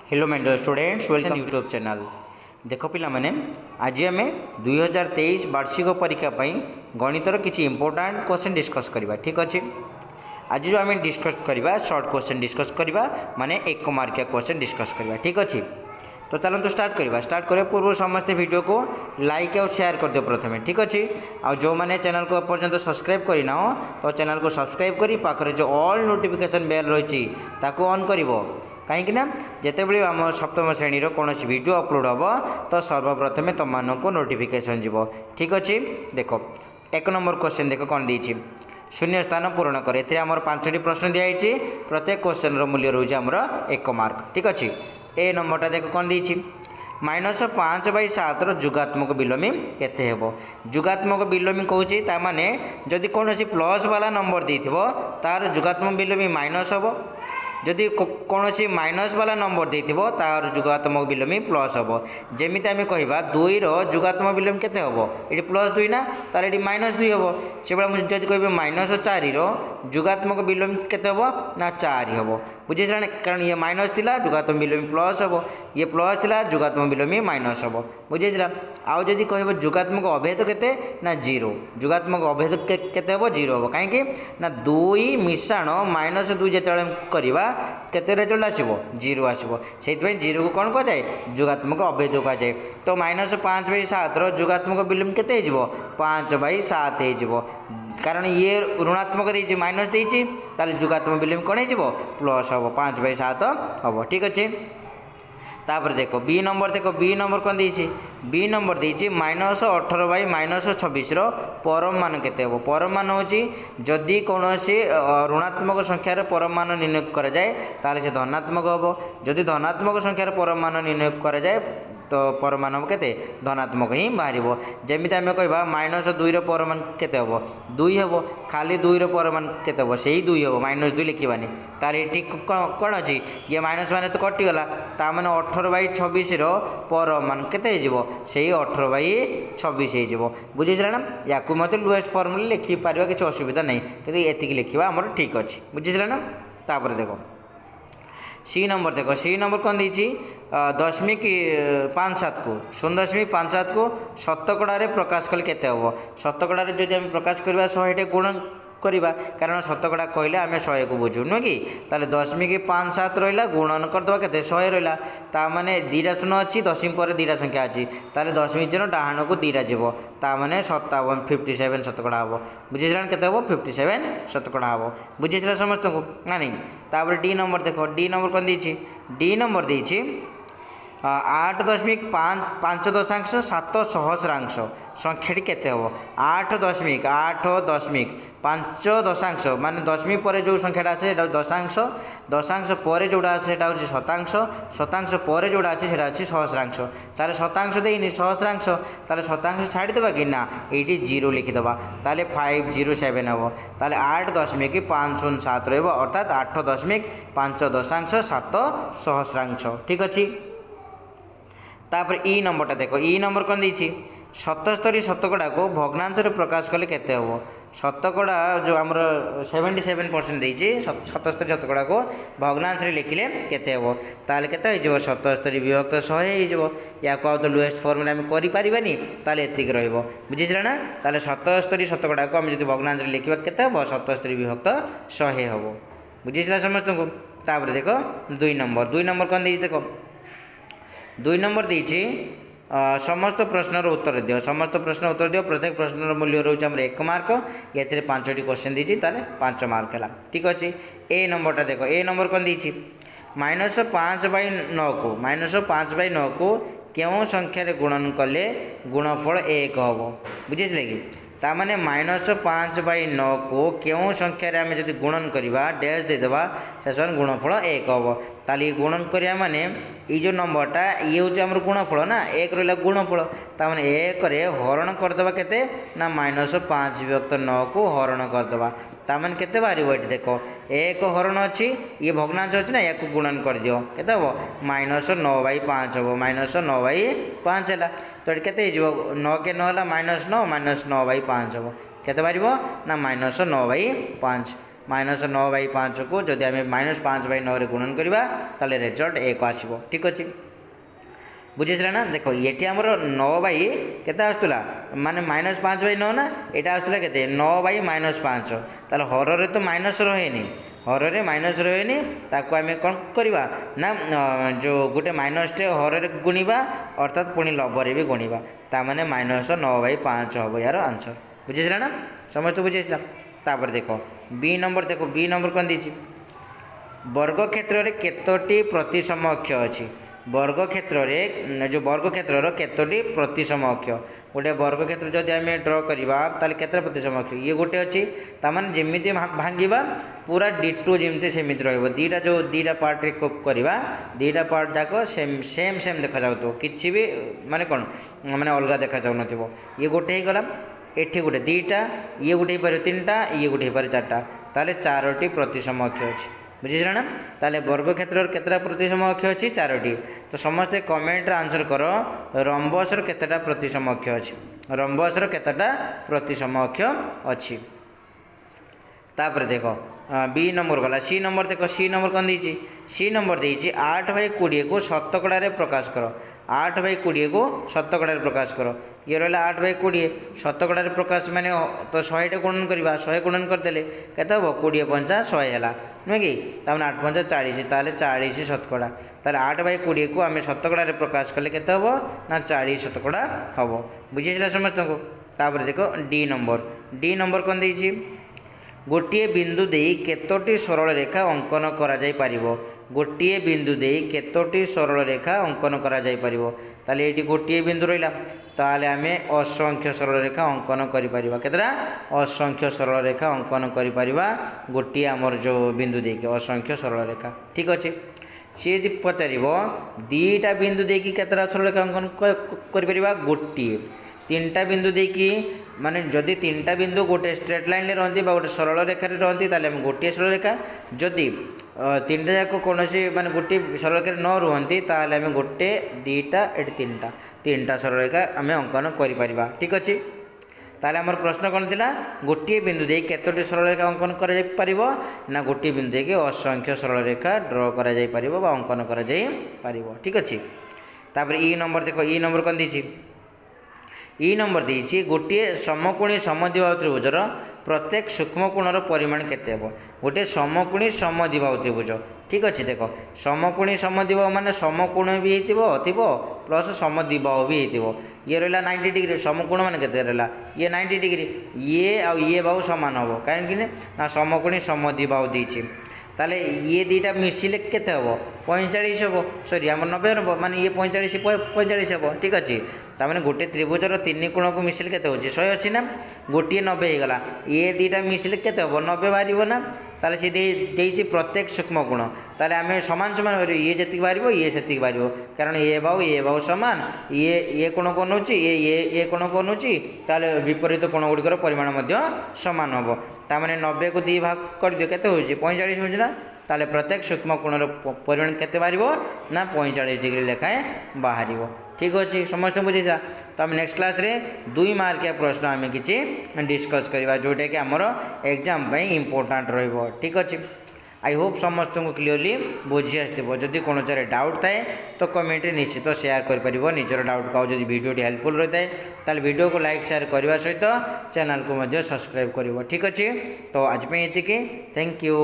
Hello my dear students, welcome YouTube channel. देख पिला माने आज आम 2023 वार्षिक परीक्षा गणितर किसी इंपोर्टाट क्वेश्चन डिस्कस करवा। ठीक अच्छे, आज जो आम डिस्कस करवा शॉर्ट क्वेश्चन डिस्कस करवा माने 1 मार्किया क्वेश्चन डिस्कस करवा। ठीक अच्छे, तो चलते स्टार्ट करवा। स्टार्ट करने पूर्व समस्त वीडियो को लाइक और शेयर कर दियो प्रथम। ठीक अच्छे, आ जो मैंने चैनल को पर्यंत सब्सक्राइब करना तो चैनल को सब्सक्राइब करी पाखरे जो ऑल नोटिफिकेशन बेल रही ताकू ऑन करिवो। कहीं जितेबाला आम सप्तम श्रेणी कौन वीडियो अपलोड हम तो सर्वप्रथमे तुमको नोटिफिकेशन जीव। ठीक अच्छे, देख 1 नंबर क्वेश्चन देख कौन देती शून्य स्थान पूरण कर। आमर 5टी प्रश्न दिखाई, प्रत्येक क्वेश्चन मूल्य रोचे आमर 1 मार्क। ठीक अच्छे, ए नंबरटा देख कौन देती -5/7 जुगात्मक बिलोमी केते हेबो। जुगात्मक बिलोमी कहूँ ताने जदि कौन प्लस वाला नंबर देथिबो तार जुगात्मक बिलोमी माइनस हम, जदि कौन माइनस वाला नंबर देथिबो तार जुगात्मक बिलोमी प्लस हम। जमी आम कह 2 जुगात्मक बिलोमी केते हम, ये +2 ना, तार ये -2 हम। से मुझे जब कह -4 जुगात्मक बिलोमी केते हम ना 4 हम। बुझे कारण ये माइनस थिला जुगात्मक बिलोमी प्लस हम, ये प्लस थिला जुगात्मक बिलोमी माइनस हम। बुझे आउ जदि कह जुगात्मक अभेद केते ना 0, जुगात्मक अभेद केते हम 0 हम। कहीं ना 2 मिश्रण -2 जो करवा केते रेजल्ट आसो 0 आसो, से 0 को कौन कहुए जुगात्मक अभेद कहुए। तो -5/7 जुगात्मक बिलोमी केते 5/7 हो, कारण ये ऋणात्मक देती माइनस देती जुगात्मक बिलोमी कौन हो प्लस हम 5/7 हम। ठीक अच्छे, तापर देखो बी नंबर, देख बी नंबर कौन देती बी नंबर देती -18/-26 परम मान केते हो। परम मान हूँ जदि कौन ऋणात्मक संख्यार परम मान निर्णय कराए ताले से धनात्मक हम, जदि धनात्मक संख्यार परम मान निर्णय कराए तो परमान हम केते धनात्मक ही बाहर। जमी आम कह -2 परमान केते हम 2 हम, खाली 2 परमान केते हम से 2 हम, -2 लिखवानी। तार ये कौन अच्छी ये माइनस मान तो कटिगला, ताने 18/26 परमान केते से 18/26 हो। बुझे ना, या मत लोएस्ट फॉर्म लिखिपार किसी असुविधा नहीं, कि ये लिखा आमर ठीक अच्छे। बुझे ना, तापर देखो सी नंबर, देख सी नंबर कौन देती 0.57 को 0.57 को शतकड़ा प्रकाश कले केते हम। शतकड़ा जब आम प्रकाश करवा 100 गुण करवा, कारण शतकड़ा कहले आम 100 को बुझू नुह कि 0.57 रहा गुणन करदे के 100 रहा, ताने 2टा शून्य अच्छी दशमी पर 2टा संख्या अच्छी, ताले दशमी जन डाण को 2टा जीव, ताने 57 शतकड़ा हम। बुझे के 57 शतकड़ा हम। बुझे समस्त को ना नहीं। तापर डी नंबर देख डी नंबर कौन देती डी नंबर देती 8.5 सहस्रांश संख्याटी केते हम 8.5 माने दशमी पर जो संख्याटा आसे दशांश, दशांश पर जोड़ा आसे हूँ शतांश, शतांश पर जोड़ा अच्छे से सहस्रांश। ताले शतांश देनी सहस्रांश, ताले शतांश छाड़ीदेवा कि ना ये 0 लिखिदेवा, ताले 507 हम। ताले 8.507 रहा, अर्थात 8.5 सहस्रांश। ठीक अच्छे, तापर ई नंबरटा देख ई नंबर कौन देती 77 शतकड़ा को भग्नांश प्रकाश कले केते हम। शतकड़ा जो आमर 77% देती 77 शतकड़ा को भग्नांश लिखिले केते हम, ताले केते हो 77 विभक्त 100 हो। या को तो लोएस्ट फॉर्म आम करें ताले एतिक रहिबो। बुझिले ना, ताले 77 शतकड़ा को आम जब भग्नांश लिखा केते हम 77 विभक्त 100 हम। बुझिले समस्त को। तापर देख 2 नंबर, 2 नंबर कौन देती देख 2 नंबर देती समस्त प्रश्नर उत्तर दियो। समस्त प्रश्न उत्तर दियो, प्रत्येक प्रश्नर मूल्य रोचे आम 1 मार्क। ये 5टी क्वेश्चन देती 5 मार्क है। ठीक अच्छे, ए नंबरटा देख ए नंबर कौन देती -5/9 को -5/9 को क्यों संख्यार गुणन कले गुणफल 1 हम। बुझे कि ताने -5/9 को क्यों संख्यार आम जब गुणन करवा डैश देदेवा से गुणफल 1 हम। ताली गुणन करिया माने ये जो नंबरटा ये हूँ आम गुणफल ना 1 रहा गुणफल, ताने 1 हरण करदे केते ना -5/9 को हरण करदे, ताने केते बाहर ये देख 1 हरण अच्छी ये भग्नांश अच्छी ना या गुणन कर दियो केते हम -9/5 हम, -9/5 है। तो ये केते 9 के 9 -9 -9/5 हम, केते बाहर ना -9/5। -9/5 को जदि आम -5/9 गुणन करवा ताले रिजल्ट 1 आसो। ठीक अच्छे बुझे ना देख ये आमर 9 के आसला माने -5/9 ना यहाँ आसला के 9/-5 ताल हर तो माइनस रहे हर माइनस रहे ताको आम कौन करवा ना जो गोटे माइनसटे हर गुणवा अर्थात पुणी लभर भी गुणवा ताने -9/5 हम यार आंसर बुझे ना समस्त बुझे तापर देख बी नंबर कौन दी वर्ग क्षेत्र में केतोटी प्रतिसम अक्ष अच्छी वर्ग क्षेत्र में जो वर्ग क्षेत्र केतोटी प्रतिसम अक्ष गोटे वर्ग क्षेत्र जदि आम ड्र करवा ताले केते प्रतिसम अक्ष ये गोटे अच्छी तामान जमी भांगा पूरा डिटो जमी सेमती रहा दीटा जो दीटा पार्ट रे करवा दीटा पार्ट जाक सेम सेम सेम देखा जाऊ कि भी माने कौन माने अलग देखा जाऊ न ये गोटे गला एठी गोटे दीटा ये गोटे हो पारे 3टा ये गोटे हो पारे 4टा ताले 4टी प्रतिसम अक्ष अच्छी बुझे ना ताले वर्ग क्षेत्र केतटा प्रतिसम अक्ष अच्छी 4टी तो समस्ते कमेंट आंसर कर रंबसर केतटा प्रतिसम अक्ष अच्छी रंबसर केतटा प्रतिसम अक्ष अच्छी तापर देख बी नंबर गला सी नंबर देख सी नंबर कौन देती सी नंबर देती 8/20 को शतकड़ा प्रकाश कर 8/20 को शतकड़ा प्रकाश कर ये रहा 8/20 शतकड़ा प्रकाश माने तो 100 गुणन करवा 100 गुणन करदे केते हम 20 × 100 है नुहे कि तमें 8 × 5 40 ताले 40 शतकड़ा ताले 8/20 को आम शतकड़ा प्रकाश कले केते हम ना 40 शतकड़ा हम बुझे समस्त को तापर देख डी नंबर कौन देती गोटे बिंदु दे केतोटी सरल रेखा अंकन करा जाई पारिबो गोटे बिंदु दे केतोटी सरल रेखा अंकन करा जाई पारिबो ताले एटी गोटे बिंदु रहिला ताले आमे असंख्य सरल रेखा अंकन करि परिबा केतरा असंख्य सरल रेखा अंकन करि परिबा गोटे आमर जो बिंदु दे के असंख्य सरल रेखा ठीक अछि सी यदि पचारिबो दीटा बिंदु दे कि केतरा सरल रेखा अंकन करि परिबा गोटे 3टा बिंदु देखी माने जदि 3टा बिंदु गोटे स्ट्रेट लाइन रहती गोटे सरल रेखा रहती ताले गोटे सरल रेखा जदि 3टा जाक कौन माने गोटे सरल रेखा न रुहति ताले आम गोटे 2टा एटी 3टा सरल रेखा आम अंकन करिपरिबा ठीक अच्छे ताले आमर प्रश्न कौन थिला गोटे बिंदु दे केतोटी सरल रेखा अंकन करा जाई परिबो ना गोटे बिंदु दे के असंख्य सरल रेखा ड्र करा जाई परिबो बा अंकन करा जाई परिबो ठीक अच्छे तापर ई नंबर देखो ई नंबर कौन दीची ई नंबर देती गोटे समकोणी समद्विबाहु त्रिभुजर प्रत्येक सूक्ष्मकोणर परिमाण केते हेबो गोटे समकोणी समद्विबाहु त्रिभुज ठीक अच्छे देख समकोणी समद्विबाहु माने समकोण भी होतिबो प्लस समद्विबाहु भी होतिबो ये रहा 90 डिग्री समकोण माने केते रहा ये 90 डिग्री ये आ ये बाहु समान हम कहीं ना समकोणी समद्विबाहु देती ताले ये दीटा मिसिले केते हम 45 हम सॉरी आम 90 हम माने ये 45 हम ठीक अच्छे ताने गोटे त्रिभुजर 3 कोण को मिसिले केते होची 100 अच्छी ना गोटे 90 हो गला ये दीटा मिसिले केते हम 90 बाहर ना ताले सी देती प्रत्येक सूक्ष्म कोण ताले आम समान समान ये जी बाहर ये से बाहर कारण ये बाहु समान ये कोण को नौची ये कोण को नौची ताले विपरीत कोण गुड़िकर परिमाण सामान हम ताने 90 को 2 भाग कर दियो केते होची 45 होची ना ताले प्रत्येक सूक्ष्म कोणर परिमाण केते बाहर ना 45 डिग्री लेखाएं बाहर ठीक अच्छे समस्त बुझेसा तो आम नेक्स्ट क्लास रे 2 मार्किया प्रश्न आम कि डिस्कस करवा जोटा कि आमर एग्जाम इम्पोर्टाट रो ठीक अच्छे आई होप समस्त को क्लीयरली बुझी आसो जदि कौन डाउट थाए तो कमेंट निश्चित शेयर कर निजर डाउट को जब वीडियोटी हेल्पफुल रही है वीडियो को लाइक शेयर करने सहित चैनल को सब्सक्राइब कर ठीक अच्छे तो आज ये थैंक यू।